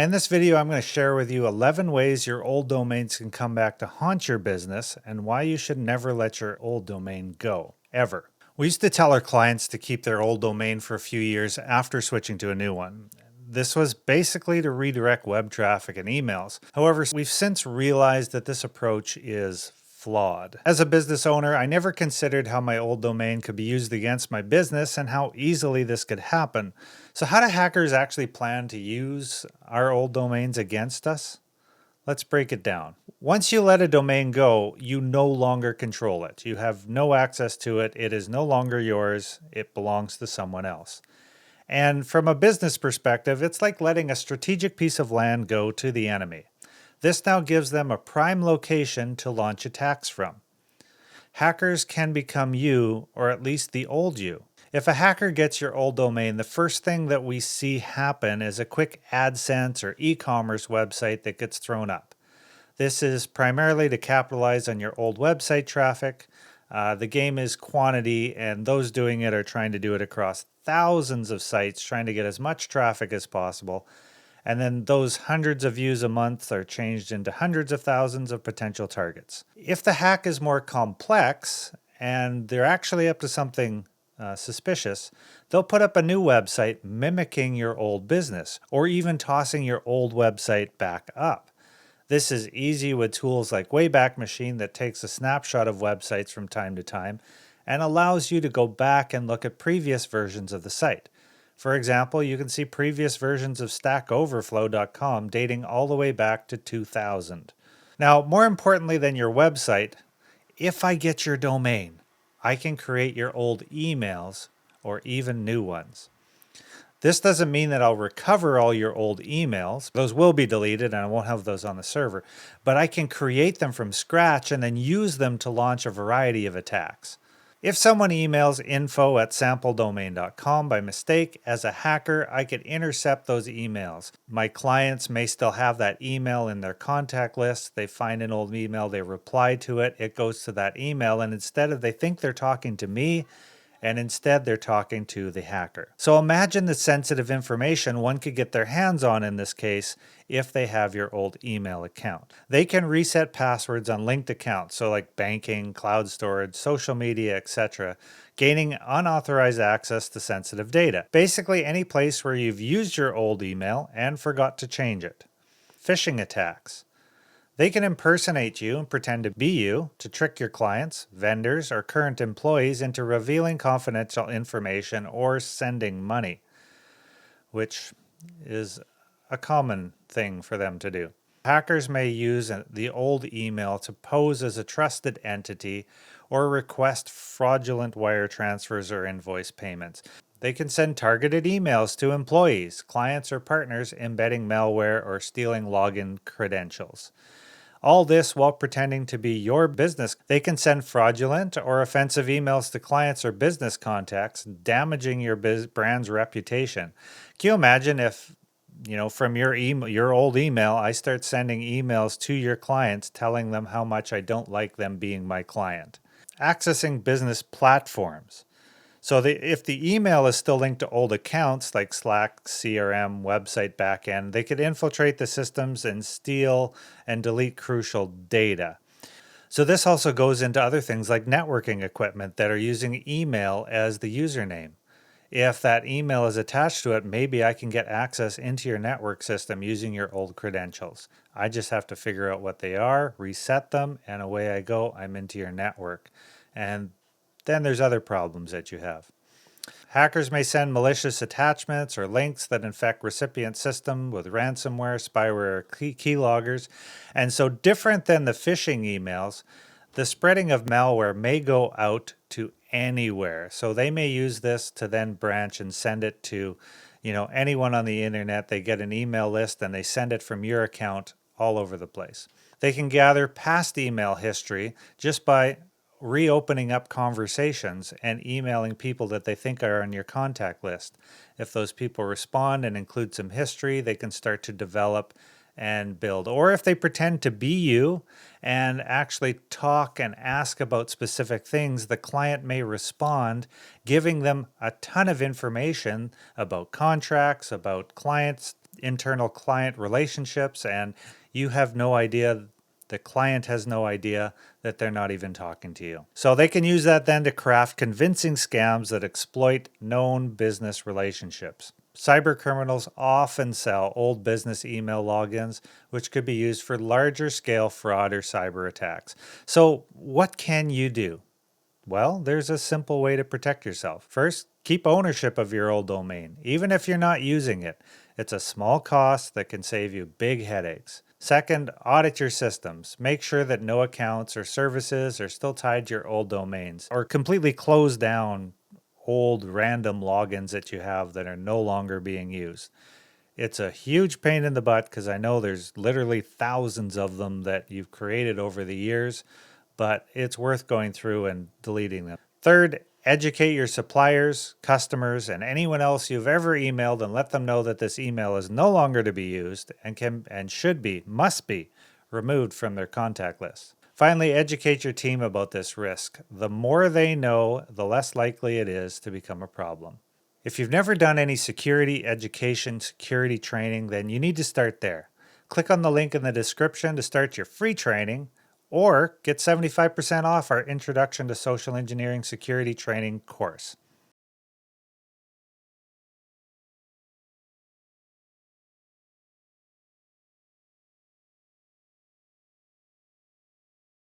In this video, I'm going to share with you 11 ways your old domains can come back to haunt your business and why you should never let your old domain go, ever. We used to tell our clients to keep their old domain for a few years after switching to a new one. This was basically to redirect web traffic and emails. However, we've since realized that this approach is flawed. As a business owner, I never considered how my old domain could be used against my business and how easily this could happen. So how do hackers actually plan to use our old domains against us? Let's break it down. Once you let a domain go, you no longer control it. You have no access to it. It is no longer yours. It belongs to someone else. And from a business perspective, it's like letting a strategic piece of land go to the enemy. This now gives them a prime location to launch attacks from. Hackers can become you, or at least the old you. If a hacker gets your old domain, the first thing that we see happen is a quick AdSense or e-commerce website that gets thrown up. This is primarily to capitalize on your old website traffic. The game is quantity, and those doing it are trying to do it across thousands of sites, trying to get as much traffic as possible. And then those hundreds of views a month are changed into hundreds of thousands of potential targets. If the hack is more complex and they're actually up to something suspicious, they'll put up a new website mimicking your old business or even tossing your old website back up. This is easy with tools like Wayback Machine that takes a snapshot of websites from time to time and allows you to go back and look at previous versions of the site. For example, you can see previous versions of StackOverflow.com dating all the way back to 2000. Now, more importantly than your website, if I get your domain, I can create your old emails or even new ones. This doesn't mean that I'll recover all your old emails. Those will be deleted and I won't have those on the server, but I can create them from scratch and then use them to launch a variety of attacks. If someone emails info@sampledomain.com by mistake, as a hacker, I could intercept those emails. My clients may still have that email in their contact list. They find an old email, they reply to it, it goes to that email, and they think they're talking to me, and instead they're talking to the hacker. So imagine the sensitive information one could get their hands on in this case if they have your old email account. They can reset passwords on linked accounts, so like banking, cloud storage, social media, etc., gaining unauthorized access to sensitive data. Basically any place where you've used your old email and forgot to change it. Phishing attacks. They can impersonate you and pretend to be you to trick your clients, vendors, or current employees into revealing confidential information or sending money, which is a common thing for them to do. Hackers may use the old email to pose as a trusted entity or request fraudulent wire transfers or invoice payments. They can send targeted emails to employees, clients, or partners embedding malware or stealing login credentials. All this while pretending to be your business. They can send fraudulent or offensive emails to clients or business contacts, damaging your brand's reputation. Can you imagine if, from your old email, I start sending emails to your clients telling them how much I don't like them being my client? Accessing business platforms. So if the email is still linked to old accounts like Slack, CRM, website backend, they could infiltrate the systems and steal and delete crucial data. So this also goes into other things like networking equipment that are using email as the username. If that email is attached to it, maybe I can get access into your network system using your old credentials. I just have to figure out what they are, reset them, and away I go. I'm into your network. And then there's other problems that you have. Hackers may send malicious attachments or links that infect recipient system with ransomware, spyware, or keyloggers. And so different than the phishing emails, the spreading of malware may go out to anywhere. So they may use this to then branch and send it to, anyone on the internet. They get an email list and they send it from your account all over the place. They can gather past email history just by reopening up conversations and emailing people that they think are on your contact list. If those people respond and include some history, they can start to develop and build. Or if they pretend to be you and actually talk and ask about specific things, the client may respond, giving them a ton of information about contracts, about clients, internal client relationships, and you have no idea, the client has no idea that they're not even talking to you. So they can use that then to craft convincing scams that exploit known business relationships. Cybercriminals often sell old business email logins, which could be used for larger scale fraud or cyber attacks. So what can you do? Well, there's a simple way to protect yourself. First, keep ownership of your old domain, even if you're not using it. It's a small cost that can save you big headaches. Second, audit your systems. Make sure that no accounts or services are still tied to your old domains, or completely close down old random logins that you have that are no longer being used. It's a huge pain in the butt because I know there's literally thousands of them that you've created over the years, but it's worth going through and deleting them. Third, educate your suppliers, customers, and anyone else you've ever emailed and let them know that this email is no longer to be used and should be, must be removed from their contact list. Finally, educate your team about this risk. The more they know, the less likely it is to become a problem. If you've never done any security education, security training, then you need to start there. Click on the link in the description to start your free training, or get 75% off our Introduction to Social Engineering Security Training course.